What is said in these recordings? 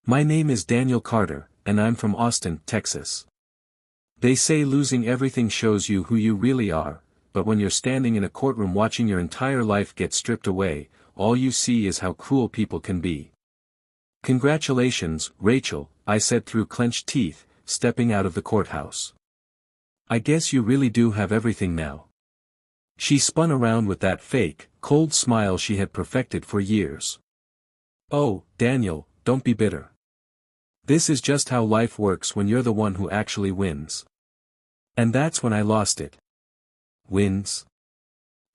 My name is Daniel Carter, and I'm from Austin, Texas. They say losing everything shows you who you really are, but when you're standing in a courtroom watching your entire life get stripped away, all you see is how cruel people can be. Congratulations, Rachel, I said through clenched teeth, stepping out of the courthouse. I guess you really do have everything now. She spun around with that fake, cold smile she had perfected for years. Oh, Daniel, don't be bitter. This is just how life works when you're the one who actually wins. And that's when I lost it. Wins?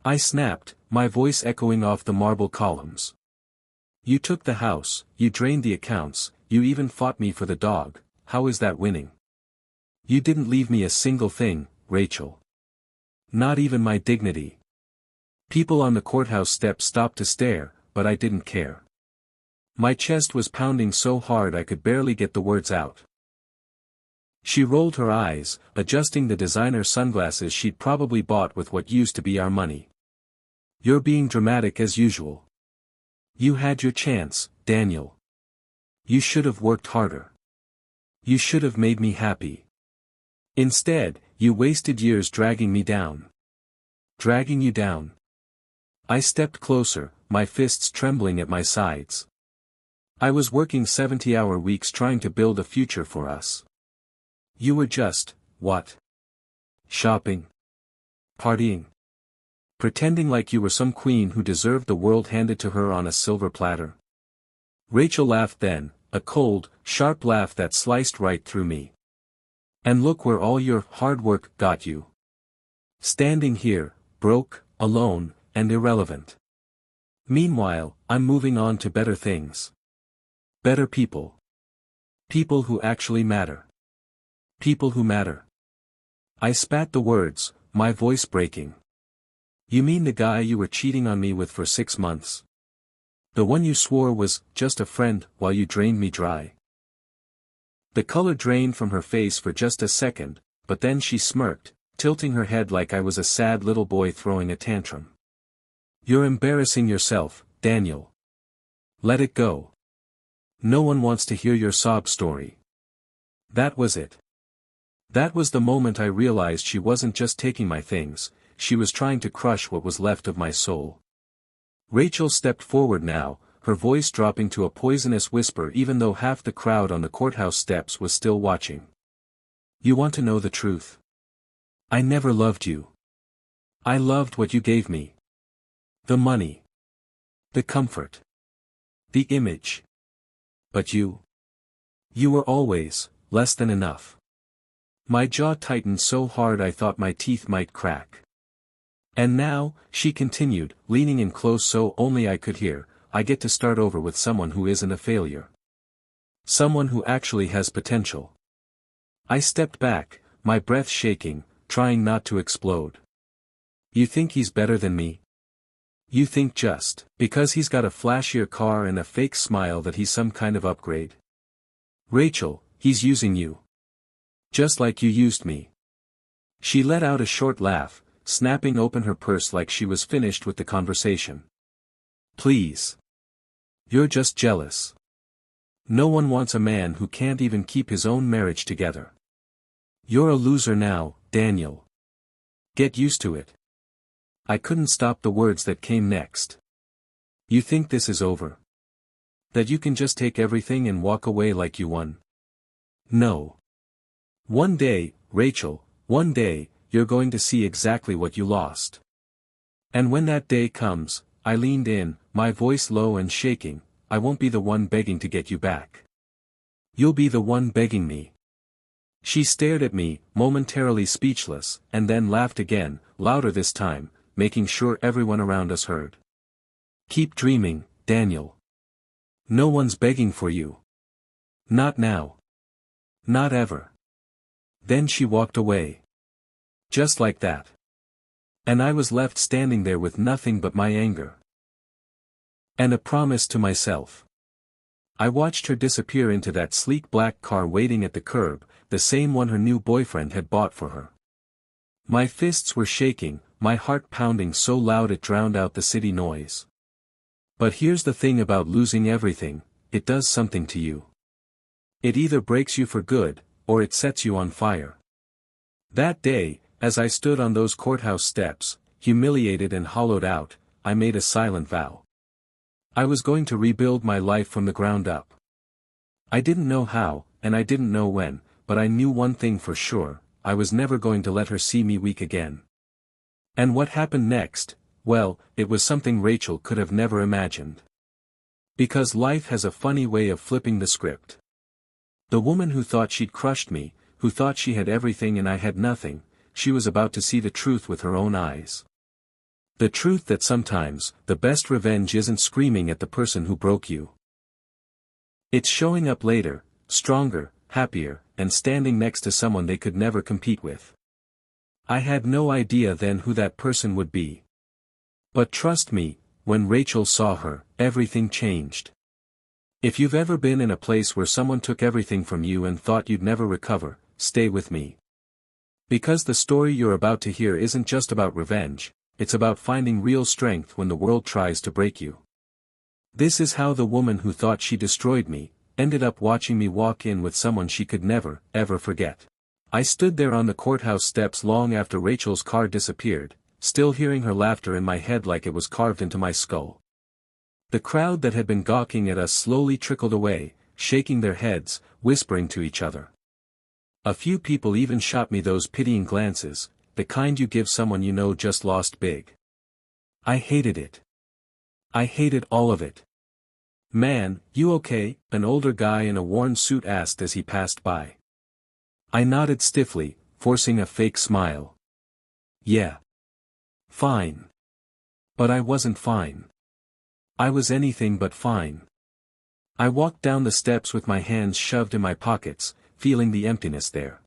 I snapped, my voice echoing off the marble columns. You took the house, you drained the accounts, you even fought me for the dog. How is that winning? You didn't leave me a single thing, Rachel. Not even my dignity. People on the courthouse steps stopped to stare, but I didn't care. My chest was pounding so hard I could barely get the words out. She rolled her eyes, adjusting the designer sunglasses she'd probably bought with what used to be our money. You're being dramatic as usual. You had your chance, Daniel. You should have worked harder. You should have made me happy. Instead, you wasted years dragging me down. Dragging you down. I stepped closer, my fists trembling at my sides. I was working 70-hour weeks trying to build a future for us. You were just, what? Shopping? Partying? Pretending like you were some queen who deserved the world handed to her on a silver platter. Rachel laughed then, a cold, sharp laugh that sliced right through me. And look where all your hard work got you. Standing here, broke, alone, and irrelevant. Meanwhile, I'm moving on to better things. Better people. People who actually matter. People who matter. I spat the words, my voice breaking. You mean the guy you were cheating on me with for 6 months? The one you swore was just a friend while you drained me dry? The color drained from her face for just a second, but then she smirked, tilting her head like I was a sad little boy throwing a tantrum. You're embarrassing yourself, Daniel. Let it go. No one wants to hear your sob story. That was it. That was the moment I realized she wasn't just taking my things, she was trying to crush what was left of my soul. Rachel stepped forward now, her voice dropping to a poisonous whisper even though half the crowd on the courthouse steps was still watching. You want to know the truth? I never loved you. I loved what you gave me. The money. The comfort. The image. But you? You were always, less than enough. My jaw tightened so hard I thought my teeth might crack. And now, she continued, leaning in close so only I could hear, I get to start over with someone who isn't a failure. Someone who actually has potential. I stepped back, my breath shaking, trying not to explode. You think he's better than me? You think just because he's got a flashier car and a fake smile that he's some kind of upgrade? Rachel, he's using you. Just like you used me. She let out a short laugh, snapping open her purse like she was finished with the conversation. Please. You're just jealous. No one wants a man who can't even keep his own marriage together. You're a loser now, Daniel. Get used to it. I couldn't stop the words that came next. You think this is over? That you can just take everything and walk away like you won? No. One day, Rachel, one day, you're going to see exactly what you lost. And when that day comes, I leaned in, my voice low and shaking, I won't be the one begging to get you back. You'll be the one begging me. She stared at me, momentarily speechless, and then laughed again, louder this time, making sure everyone around us heard. Keep dreaming, Daniel. No one's begging for you. Not now. Not ever. Then she walked away. Just like that. And I was left standing there with nothing but my anger. And a promise to myself. I watched her disappear into that sleek black car waiting at the curb, the same one her new boyfriend had bought for her. My fists were shaking, my heart pounding so loud it drowned out the city noise. But here's the thing about losing everything, it does something to you. It either breaks you for good, or it sets you on fire. That day, as I stood on those courthouse steps, humiliated and hollowed out, I made a silent vow. I was going to rebuild my life from the ground up. I didn't know how, and I didn't know when, but I knew one thing for sure: I was never going to let her see me weak again. And what happened next? Well, it was something Rachel could have never imagined. Because life has a funny way of flipping the script. The woman who thought she'd crushed me, who thought she had everything and I had nothing, she was about to see the truth with her own eyes. The truth that sometimes, the best revenge isn't screaming at the person who broke you. It's showing up later, stronger, happier, and standing next to someone they could never compete with. I had no idea then who that person would be. But trust me, when Rachel saw her, everything changed. If you've ever been in a place where someone took everything from you and thought you'd never recover, stay with me. Because the story you're about to hear isn't just about revenge, it's about finding real strength when the world tries to break you. This is how the woman who thought she destroyed me, ended up watching me walk in with someone she could never, ever forget. I stood there on the courthouse steps long after Rachel's car disappeared, still hearing her laughter in my head like it was carved into my skull. The crowd that had been gawking at us slowly trickled away, shaking their heads, whispering to each other. A few people even shot me those pitying glances, the kind you give someone you know just lost big. I hated it. I hated all of it. "Man, you okay?" an older guy in a worn suit asked as he passed by. I nodded stiffly, forcing a fake smile. "Yeah. Fine." But I wasn't fine. I was anything but fine. I walked down the steps with my hands shoved in my pockets, feeling the emptiness there.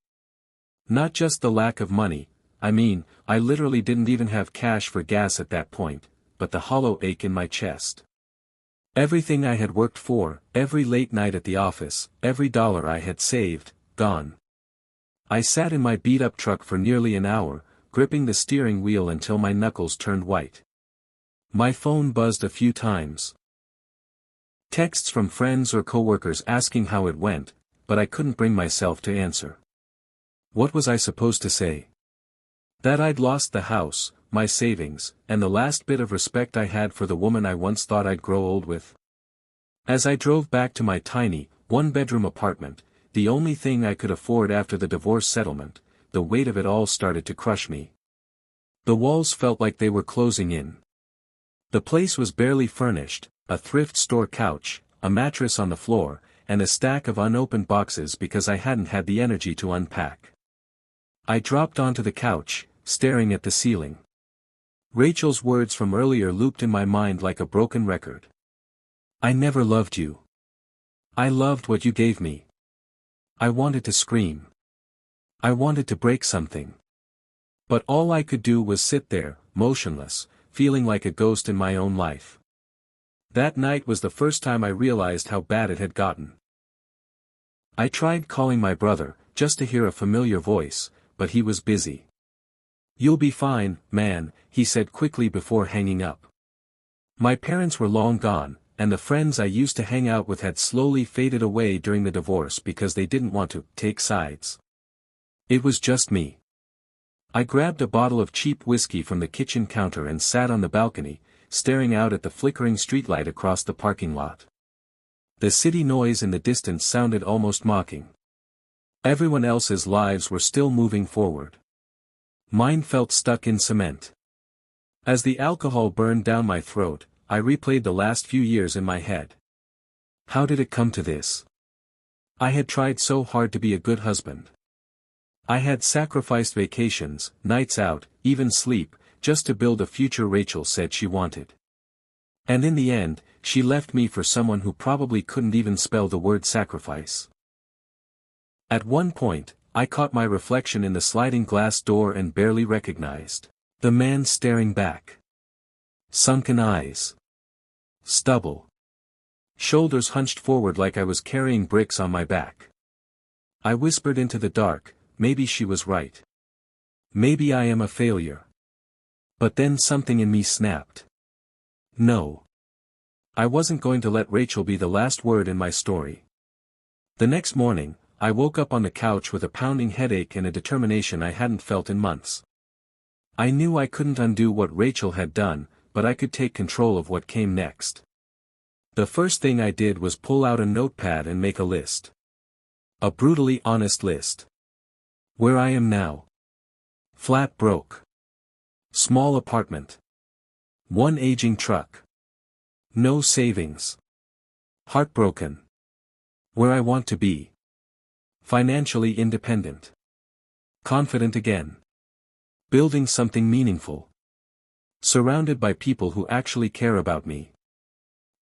Not just the lack of money, I literally didn't even have cash for gas at that point, but the hollow ache in my chest. Everything I had worked for, every late night at the office, every dollar I had saved, gone. I sat in my beat-up truck for nearly an hour, gripping the steering wheel until my knuckles turned white. My phone buzzed a few times. Texts from friends or coworkers asking how it went, but I couldn't bring myself to answer. What was I supposed to say? That I'd lost the house, my savings, and the last bit of respect I had for the woman I once thought I'd grow old with? As I drove back to my tiny, one-bedroom apartment, the only thing I could afford after the divorce settlement, the weight of it all started to crush me. The walls felt like they were closing in. The place was barely furnished, a thrift store couch, a mattress on the floor, and a stack of unopened boxes because I hadn't had the energy to unpack. I dropped onto the couch, staring at the ceiling. Rachel's words from earlier looped in my mind like a broken record. "I never loved you. I loved what you gave me." I wanted to scream. I wanted to break something. But all I could do was sit there, motionless, feeling like a ghost in my own life. That night was the first time I realized how bad it had gotten. I tried calling my brother, just to hear a familiar voice, but he was busy. "You'll be fine, man," he said quickly before hanging up. My parents were long gone, and the friends I used to hang out with had slowly faded away during the divorce because they didn't want to take sides. It was just me. I grabbed a bottle of cheap whiskey from the kitchen counter and sat on the balcony, staring out at the flickering streetlight across the parking lot. The city noise in the distance sounded almost mocking. Everyone else's lives were still moving forward. Mine felt stuck in cement. As the alcohol burned down my throat, I replayed the last few years in my head. How did it come to this? I had tried so hard to be a good husband. I had sacrificed vacations, nights out, even sleep, just to build a future Rachel said she wanted. And in the end, she left me for someone who probably couldn't even spell the word sacrifice. At one point, I caught my reflection in the sliding glass door and barely recognized the man staring back. Sunken eyes. Stubble. Shoulders hunched forward like I was carrying bricks on my back. I whispered into the dark, maybe she was right. Maybe I am a failure. But then something in me snapped. No. I wasn't going to let Rachel be the last word in my story. The next morning, I woke up on the couch with a pounding headache and a determination I hadn't felt in months. I knew I couldn't undo what Rachel had done, but I could take control of what came next. The first thing I did was pull out a notepad and make a list. A brutally honest list. Where I am now. Flat broke. Small apartment. One aging truck. No savings. Heartbroken. Where I want to be. Financially independent. Confident again. Building something meaningful. Surrounded by people who actually care about me.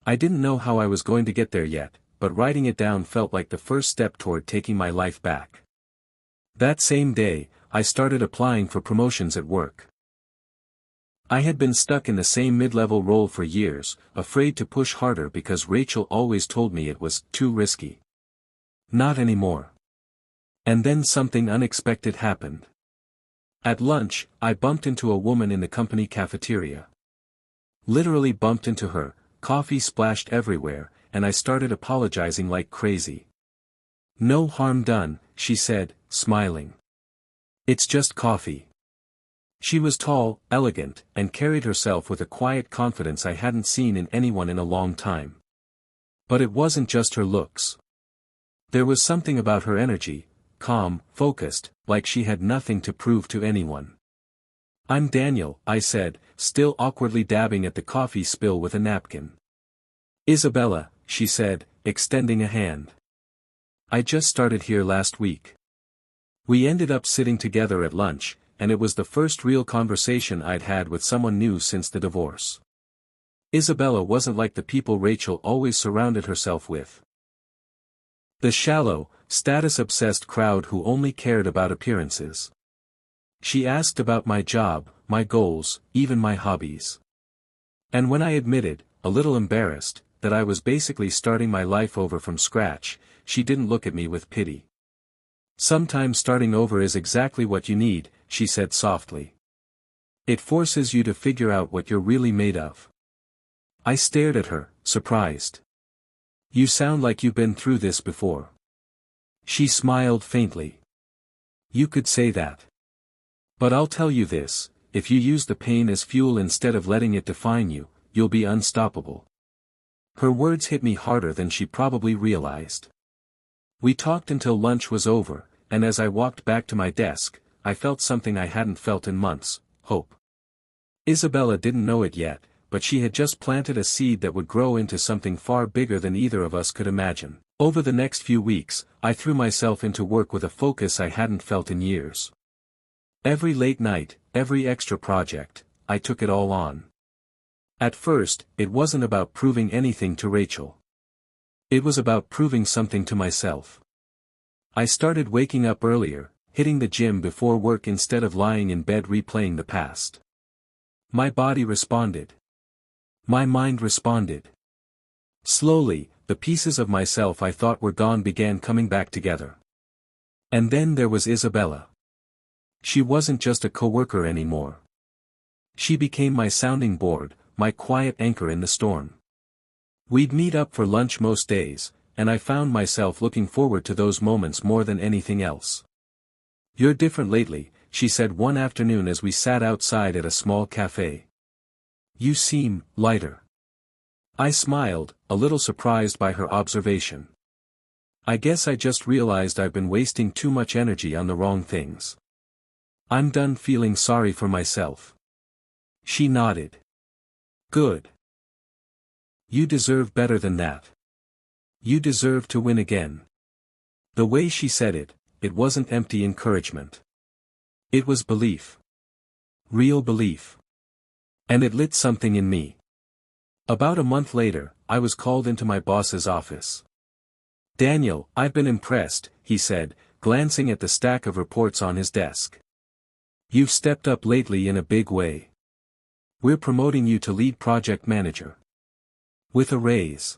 I didn't know how I was going to get there yet, but writing it down felt like the first step toward taking my life back. That same day, I started applying for promotions at work. I had been stuck in the same mid-level role for years, afraid to push harder because Rachel always told me it was too risky. Not anymore. And then something unexpected happened. At lunch, I bumped into a woman in the company cafeteria. Literally bumped into her, coffee splashed everywhere, and I started apologizing like crazy. No harm done, she said, smiling. It's just coffee. She was tall, elegant, and carried herself with a quiet confidence I hadn't seen in anyone in a long time. But it wasn't just her looks. There was something about her energy, calm, focused, like she had nothing to prove to anyone. I'm Daniel, I said, still awkwardly dabbing at the coffee spill with a napkin. Isabella, she said, extending a hand. I just started here last week. We ended up sitting together at lunch, and it was the first real conversation I'd had with someone new since the divorce. Isabella wasn't like the people Rachel always surrounded herself with. The shallow, status-obsessed crowd who only cared about appearances. She asked about my job, my goals, even my hobbies. And when I admitted, a little embarrassed, that I was basically starting my life over from scratch, she didn't look at me with pity. Sometimes starting over is exactly what you need, she said softly. It forces you to figure out what you're really made of. I stared at her, surprised. You sound like you've been through this before. She smiled faintly. You could say that. But I'll tell you this, if you use the pain as fuel instead of letting it define you, you'll be unstoppable. Her words hit me harder than she probably realized. We talked until lunch was over, and as I walked back to my desk, I felt something I hadn't felt in months, hope. Isabella didn't know it yet, but she had just planted a seed that would grow into something far bigger than either of us could imagine. Over the next few weeks, I threw myself into work with a focus I hadn't felt in years. Every late night, every extra project, I took it all on. At first, it wasn't about proving anything to Rachel. It was about proving something to myself. I started waking up earlier, hitting the gym before work instead of lying in bed replaying the past. My body responded. My mind responded. Slowly, the pieces of myself I thought were gone began coming back together. And then there was Isabella. She wasn't just a coworker anymore. She became my sounding board, my quiet anchor in the storm. We'd meet up for lunch most days, and I found myself looking forward to those moments more than anything else. You're different lately, she said one afternoon as we sat outside at a small cafe. You seem lighter. I smiled, a little surprised by her observation. I guess I just realized I've been wasting too much energy on the wrong things. I'm done feeling sorry for myself. She nodded. Good. You deserve better than that. You deserve to win again. The way she said it, it wasn't empty encouragement. It was belief. Real belief. And it lit something in me. About a month later, I was called into my boss's office. Daniel, I've been impressed, he said, glancing at the stack of reports on his desk. You've stepped up lately in a big way. We're promoting you to lead project manager. With a raise.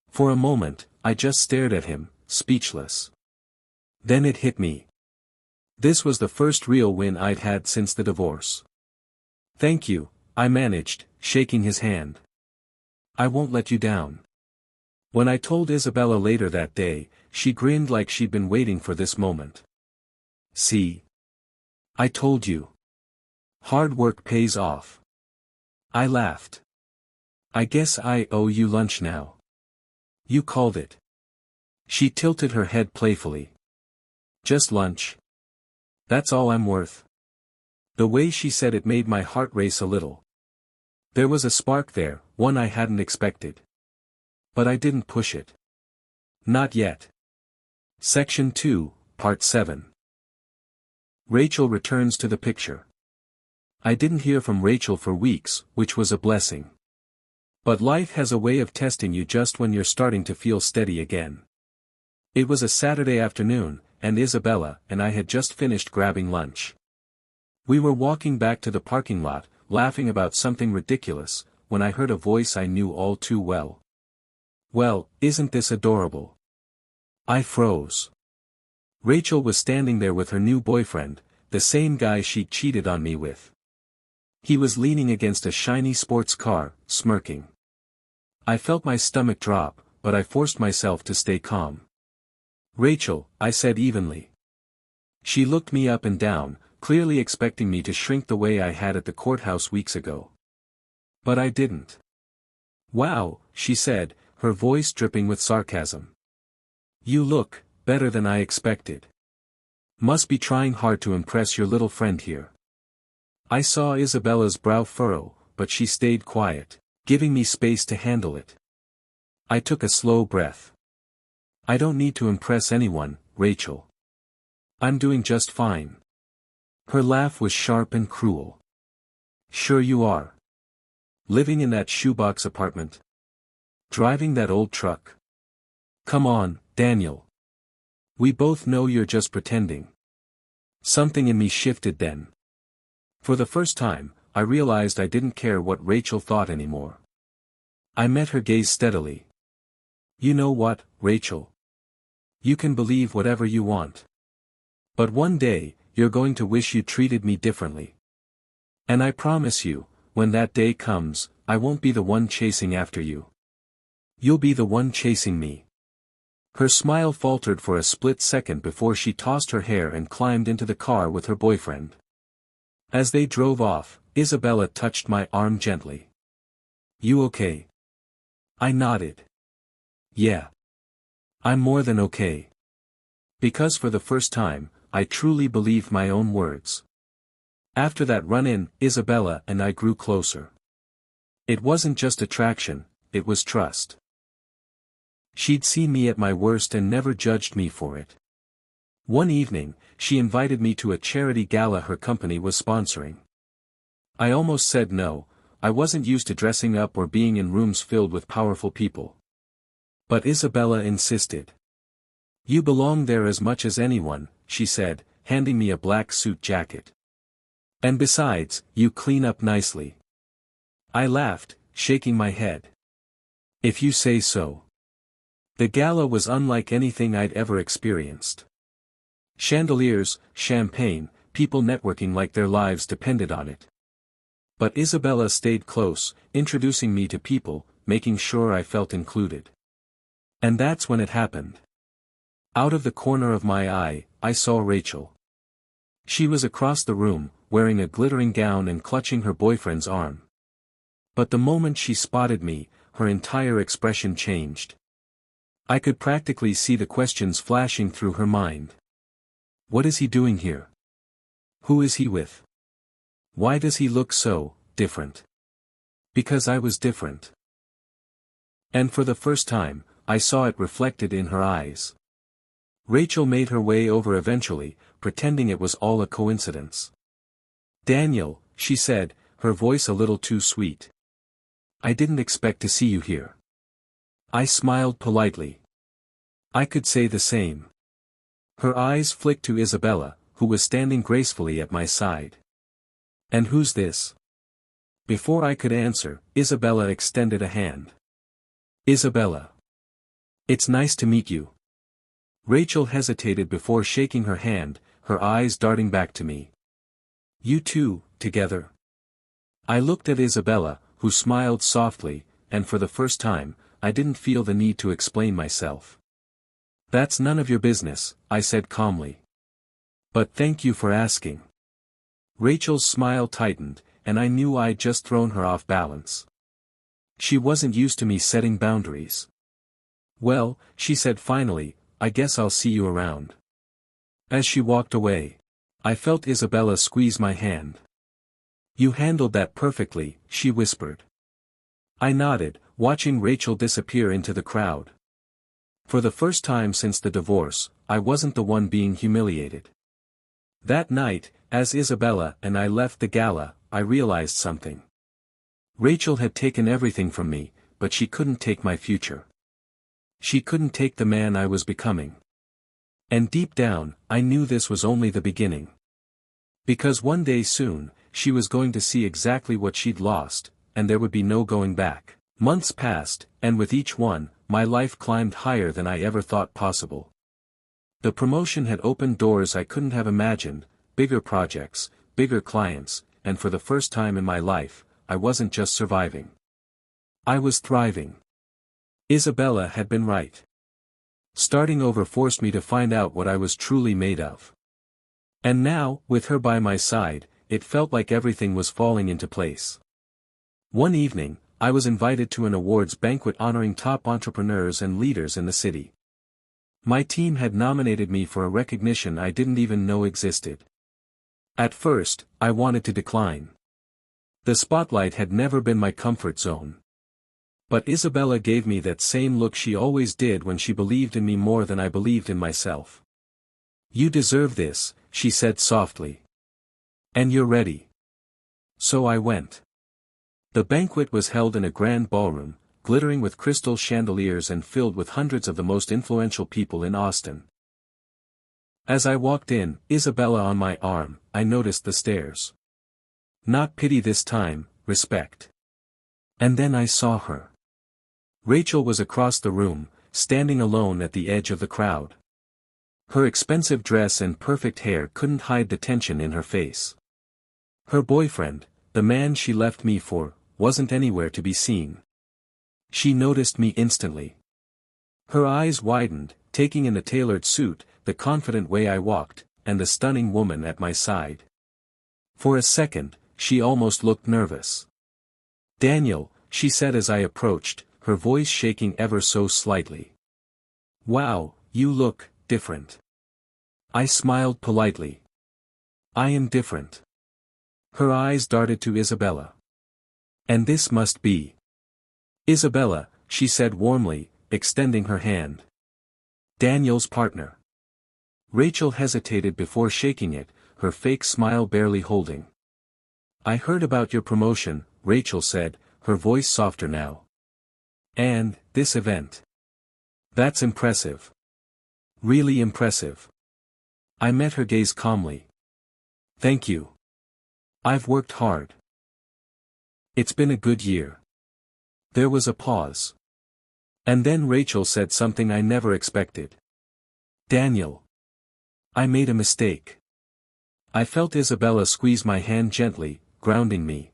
For a moment, I just stared at him, speechless. Then it hit me. This was the first real win I'd had since the divorce. Thank you, I managed, shaking his hand. I won't let you down. When I told Isabella later that day, she grinned like she'd been waiting for this moment. "See? I told you. Hard work pays off." I laughed. "I guess I owe you lunch now." "You called it." She tilted her head playfully. "Just lunch. That's all I'm worth." The way she said it made my heart race a little. There was a spark there, one I hadn't expected. But I didn't push it. Not yet. Section 2, Part 7. Rachel returns to the picture. I didn't hear from Rachel for weeks, which was a blessing. But life has a way of testing you just when you're starting to feel steady again. It was a Saturday afternoon, and Isabella and I had just finished grabbing lunch. We were walking back to the parking lot, laughing about something ridiculous, when I heard a voice I knew all too well. "Well, isn't this adorable?" I froze. Rachel was standing there with her new boyfriend, the same guy she'd cheated on me with. He was leaning against a shiny sports car, smirking. I felt my stomach drop, but I forced myself to stay calm. "Rachel," I said evenly. She looked me up and down, clearly expecting me to shrink the way I had at the courthouse weeks ago. But I didn't. "Wow," she said, her voice dripping with sarcasm. "You look better than I expected. Must be trying hard to impress your little friend here." I saw Isabella's brow furrow, but she stayed quiet, giving me space to handle it. I took a slow breath. "I don't need to impress anyone, Rachel. I'm doing just fine." Her laugh was sharp and cruel. "Sure you are. Living in that shoebox apartment. Driving that old truck. Come on, Daniel. We both know you're just pretending." Something in me shifted then. For the first time, I realized I didn't care what Rachel thought anymore. I met her gaze steadily. "You know what, Rachel? You can believe whatever you want. But one day, you're going to wish you treated me differently. And I promise you, when that day comes, I won't be the one chasing after you. You'll be the one chasing me." Her smile faltered for a split second before she tossed her hair and climbed into the car with her boyfriend. As they drove off, Isabella touched my arm gently. "You okay?" I nodded. "Yeah. I'm more than okay." Because for the first time, I truly believed my own words. After that run-in, Isabella and I grew closer. It wasn't just attraction, it was trust. She'd seen me at my worst and never judged me for it. One evening, she invited me to a charity gala her company was sponsoring. I almost said no, I wasn't used to dressing up or being in rooms filled with powerful people. But Isabella insisted. "You belong there as much as anyone," she said, handing me a black suit jacket. "And besides, you clean up nicely." I laughed, shaking my head. "If you say so." The gala was unlike anything I'd ever experienced. Chandeliers, champagne, people networking like their lives depended on it. But Isabella stayed close, introducing me to people, making sure I felt included. And that's when it happened. Out of the corner of my eye, I saw Rachel. She was across the room, wearing a glittering gown and clutching her boyfriend's arm. But the moment she spotted me, her entire expression changed. I could practically see the questions flashing through her mind. What is he doing here? Who is he with? Why does he look so different? Because I was different. And for the first time, I saw it reflected in her eyes. Rachel made her way over eventually, pretending it was all a coincidence. "Daniel," she said, her voice a little too sweet. "I didn't expect to see you here." I smiled politely. I could say the same. Her eyes flicked to Isabella, who was standing gracefully at my side. "And who's this?" Before I could answer, Isabella extended a hand. "Isabella. It's nice to meet you." Rachel hesitated before shaking her hand, her eyes darting back to me. "You two, together?" I looked at Isabella, who smiled softly, and for the first time, I didn't feel the need to explain myself. That's none of your business, I said calmly. But thank you for asking. Rachel's smile tightened, and I knew I'd just thrown her off balance. She wasn't used to me setting boundaries. Well, she said finally, I guess I'll see you around. As she walked away, I felt Isabella squeeze my hand. You handled that perfectly, she whispered. I nodded, watching Rachel disappear into the crowd. For the first time since the divorce, I wasn't the one being humiliated. That night, as Isabella and I left the gala, I realized something. Rachel had taken everything from me, but she couldn't take my future. She couldn't take the man I was becoming. And deep down, I knew this was only the beginning. Because one day soon, she was going to see exactly what she'd lost, and there would be no going back. Months passed, and with each one, my life climbed higher than I ever thought possible. The promotion had opened doors I couldn't have imagined, bigger projects, bigger clients, and for the first time in my life, I wasn't just surviving. I was thriving. Isabella had been right. Starting over forced me to find out what I was truly made of. And now, with her by my side, it felt like everything was falling into place. One evening, I was invited to an awards banquet honoring top entrepreneurs and leaders in the city. My team had nominated me for a recognition I didn't even know existed. At first, I wanted to decline. The spotlight had never been my comfort zone. But Isabella gave me that same look she always did when she believed in me more than I believed in myself. You deserve this, she said softly. And you're ready. So I went. The banquet was held in a grand ballroom, glittering with crystal chandeliers and filled with hundreds of the most influential people in Austin. As I walked in, Isabella on my arm, I noticed the stares. Not pity this time, respect. And then I saw her. Rachel was across the room, standing alone at the edge of the crowd. Her expensive dress and perfect hair couldn't hide the tension in her face. Her boyfriend, the man she left me for, wasn't anywhere to be seen. She noticed me instantly. Her eyes widened, taking in the tailored suit, the confident way I walked, and the stunning woman at my side. For a second, she almost looked nervous. Daniel, she said as I approached, her voice shaking ever so slightly. Wow, you look different. I smiled politely. I am different. Her eyes darted to Isabella. And this must be Isabella, she said warmly, extending her hand. Daniel's partner. Rachel hesitated before shaking it, her fake smile barely holding. I heard about your promotion, Rachel said, her voice softer now. And, this event. That's impressive. Really impressive. I met her gaze calmly. Thank you. I've worked hard. It's been a good year. There was a pause. And then Rachel said something I never expected. Daniel. I made a mistake. I felt Isabella squeeze my hand gently, grounding me.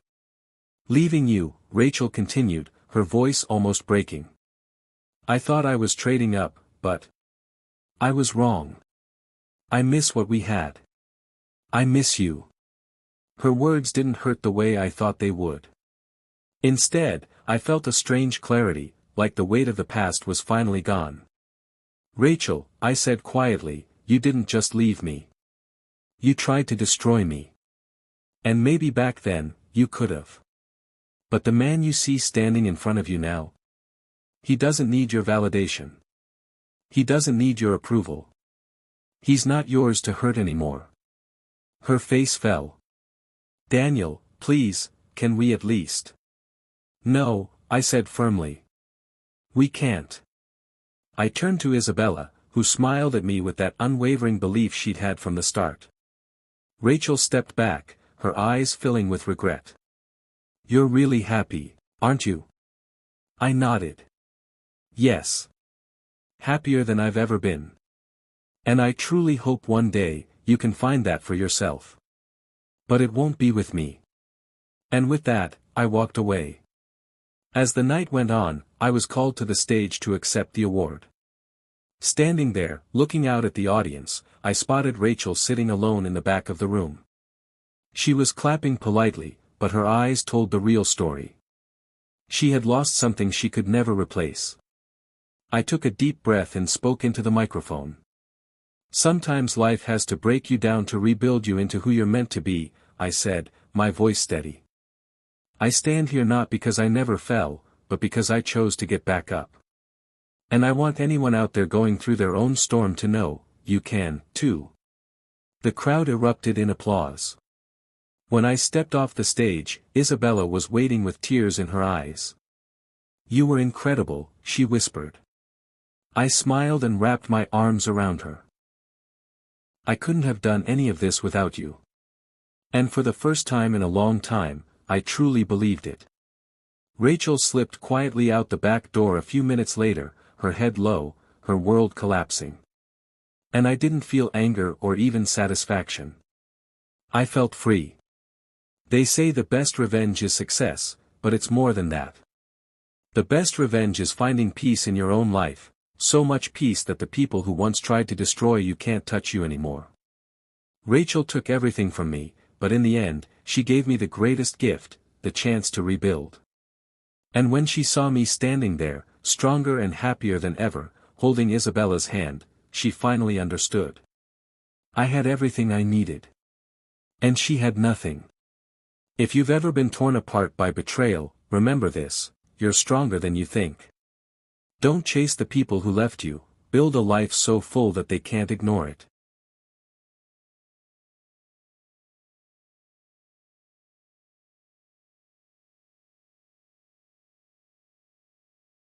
Leaving you, Rachel continued, her voice almost breaking. I thought I was trading up, but I was wrong. I miss what we had. I miss you. Her words didn't hurt the way I thought they would. Instead, I felt a strange clarity, like the weight of the past was finally gone. Rachel, I said quietly, you didn't just leave me. You tried to destroy me. And maybe back then, you could've. But the man you see standing in front of you now, he doesn't need your validation. He doesn't need your approval. He's not yours to hurt anymore. Her face fell. Daniel, please, can we at least? No, I said firmly. We can't. I turned to Isabella, who smiled at me with that unwavering belief she'd had from the start. Rachel stepped back, her eyes filling with regret. You're really happy, aren't you? I nodded. Yes. Happier than I've ever been. And I truly hope one day, you can find that for yourself. But it won't be with me. And with that, I walked away. As the night went on, I was called to the stage to accept the award. Standing there, looking out at the audience, I spotted Rachel sitting alone in the back of the room. She was clapping politely, but her eyes told the real story. She had lost something she could never replace. I took a deep breath and spoke into the microphone. Sometimes life has to break you down to rebuild you into who you're meant to be, I said, my voice steady. I stand here not because I never fell, but because I chose to get back up. And I want anyone out there going through their own storm to know, you can, too. The crowd erupted in applause. When I stepped off the stage, Isabella was waiting with tears in her eyes. You were incredible, she whispered. I smiled and wrapped my arms around her. I couldn't have done any of this without you. And for the first time in a long time, I truly believed it. Rachel slipped quietly out the back door a few minutes later, her head low, her world collapsing. And I didn't feel anger or even satisfaction. I felt free. They say the best revenge is success, but it's more than that. The best revenge is finding peace in your own life, so much peace that the people who once tried to destroy you can't touch you anymore. Rachel took everything from me, but in the end, she gave me the greatest gift, the chance to rebuild. And when she saw me standing there, stronger and happier than ever, holding Isabella's hand, she finally understood. I had everything I needed. And she had nothing. If you've ever been torn apart by betrayal, remember this, you're stronger than you think. Don't chase the people who left you, build a life so full that they can't ignore it.